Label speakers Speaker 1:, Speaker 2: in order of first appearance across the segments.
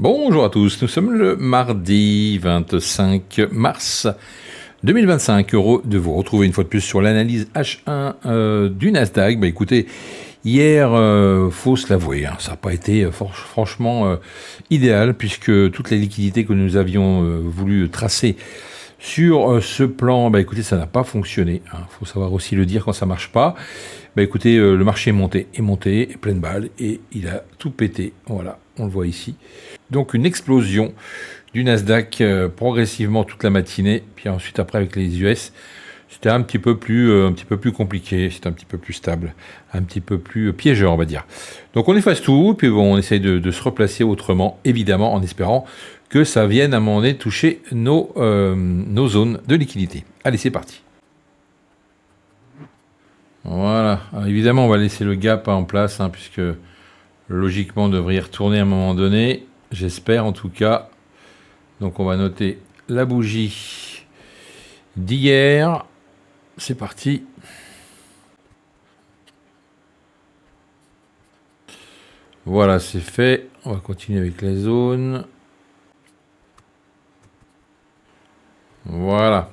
Speaker 1: Bonjour à tous, nous sommes le mardi 25 mars 2025. Heureux de vous retrouver une fois de plus sur l'analyse H1 du Nasdaq. Écoutez, hier, faut se l'avouer, ça n'a pas été franchement idéal puisque toutes les liquidités que nous avions voulu tracer sur ce plan, écoutez, ça n'a pas fonctionné. Faut savoir aussi le dire quand ça marche pas. Écoutez, le marché est monté, pleine balle, et il a tout pété. Voilà, on le voit ici. Donc une explosion du Nasdaq progressivement toute la matinée, puis ensuite après avec les US, c'était un petit peu plus compliqué, c'était un petit peu plus stable, un petit peu plus piégeur, on va dire. Donc on efface tout, puis on essaye de se replacer autrement, évidemment, en espérant que ça vienne à un moment donné toucher nos zones de liquidité. Allez, c'est parti. Voilà, alors, évidemment on va laisser le gap en place, puisque logiquement on devrait y retourner à un moment donné, j'espère en tout cas. Donc on va noter la bougie d'hier, c'est parti. Voilà, c'est fait, on va continuer avec les zones. Voilà,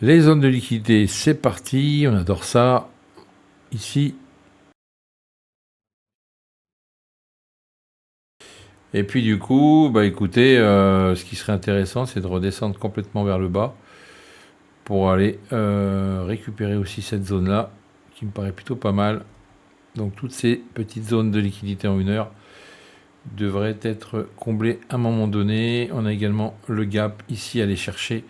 Speaker 1: les zones de liquidité, c'est parti, on adore ça. Ici. Et puis du coup, écoutez, ce qui serait intéressant, c'est de redescendre complètement vers le bas pour aller récupérer aussi cette zone-là, qui me paraît plutôt pas mal. Donc toutes ces petites zones de liquidité en 1 heure devraient être comblées à un moment donné. On a également le gap ici à aller chercher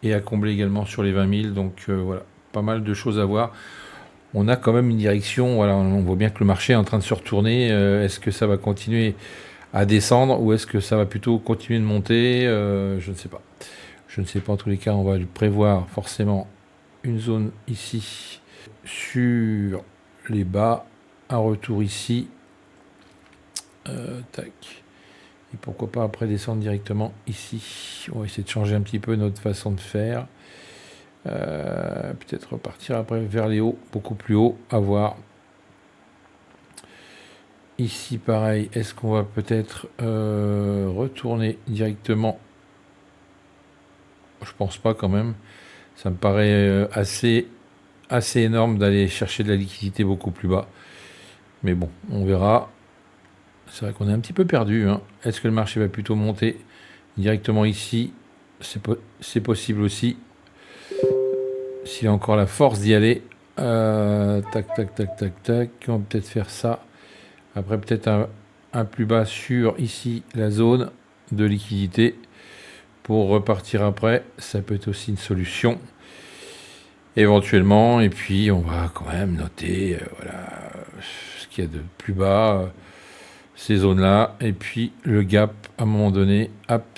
Speaker 1: et à combler également sur les 20 000. Donc voilà, pas mal de choses à voir. On a quand même une direction, voilà, on voit bien que le marché est en train de se retourner. Est-ce que ça va continuer à descendre ou est-ce que ça va plutôt continuer de monter? Je ne sais pas. Je ne sais pas, en tous les cas, on va prévoir forcément une zone ici sur les bas, un retour ici. Tac. Et pourquoi pas après descendre directement ici. On va essayer de changer un petit peu notre façon de faire. Peut-être repartir après vers les hauts, beaucoup plus haut, à voir. Ici pareil, est-ce qu'on va peut-être retourner directement? Je pense pas quand même. Ça me paraît assez énorme d'aller chercher de la liquidité beaucoup plus bas. Mais bon, on verra. C'est vrai qu'on est un petit peu perdu. Est-ce que le marché va plutôt monter directement ici? C'est possible aussi. S'il a encore la force d'y aller. Tac, tac, tac, tac, tac. On va peut-être faire ça. Après, peut-être un plus bas sur ici la zone de liquidité pour repartir après. Ça peut être aussi une solution éventuellement. Et puis, on va quand même noter voilà, ce qu'il y a de plus bas, ces zones-là. Et puis, le gap à un moment donné.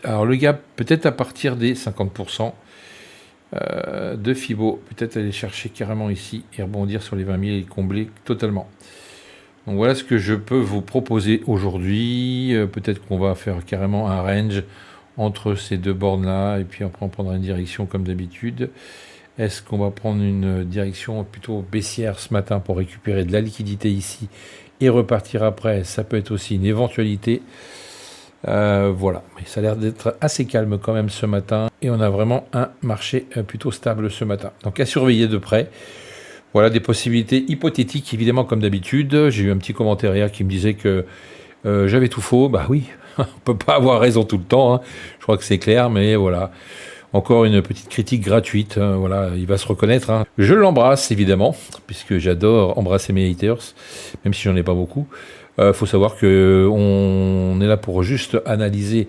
Speaker 1: Alors, le gap peut-être à partir des 50%. De Fibo, peut-être aller chercher carrément ici et rebondir sur les 20 000 et combler totalement. Donc voilà ce que je peux vous proposer aujourd'hui. Peut-être qu'on va faire carrément un range entre ces deux bornes-là et puis après on prendra une direction comme d'habitude. Est-ce qu'on va prendre une direction plutôt baissière ce matin pour récupérer de la liquidité ici et repartir après? Ça peut être aussi une éventualité. Voilà, mais ça a l'air d'être assez calme quand même ce matin et on a vraiment un marché plutôt stable ce matin. Donc à surveiller de près. Voilà des possibilités hypothétiques évidemment comme d'habitude. J'ai eu un petit commentaire hier qui me disait que j'avais tout faux. Oui, on peut pas avoir raison tout le temps. Je crois que c'est clair, mais voilà. Encore une petite critique gratuite. Voilà, il va se reconnaître. Je l'embrasse évidemment puisque j'adore embrasser mes haters, même si j'en ai pas beaucoup. Faut savoir que on est là pour juste analyser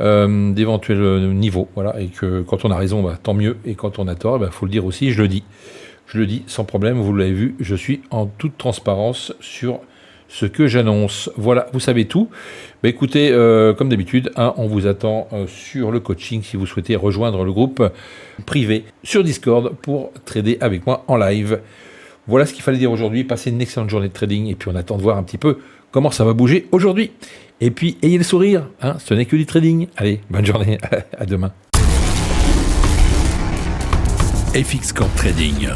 Speaker 1: d'éventuels niveaux, voilà, et que quand on a raison, tant mieux, et quand on a tort, faut le dire aussi. Je le dis sans problème. Vous l'avez vu, je suis en toute transparence sur ce que j'annonce. Voilà, vous savez tout. Écoutez, comme d'habitude, on vous attend sur le coaching si vous souhaitez rejoindre le groupe privé sur Discord pour trader avec moi en live. Voilà ce qu'il fallait dire aujourd'hui. Passez une excellente journée de trading et puis on attend de voir un petit peu comment ça va bouger aujourd'hui. Et puis, ayez le sourire, ce n'est que du trading. Allez, bonne journée, à demain.
Speaker 2: FX Corp Trading.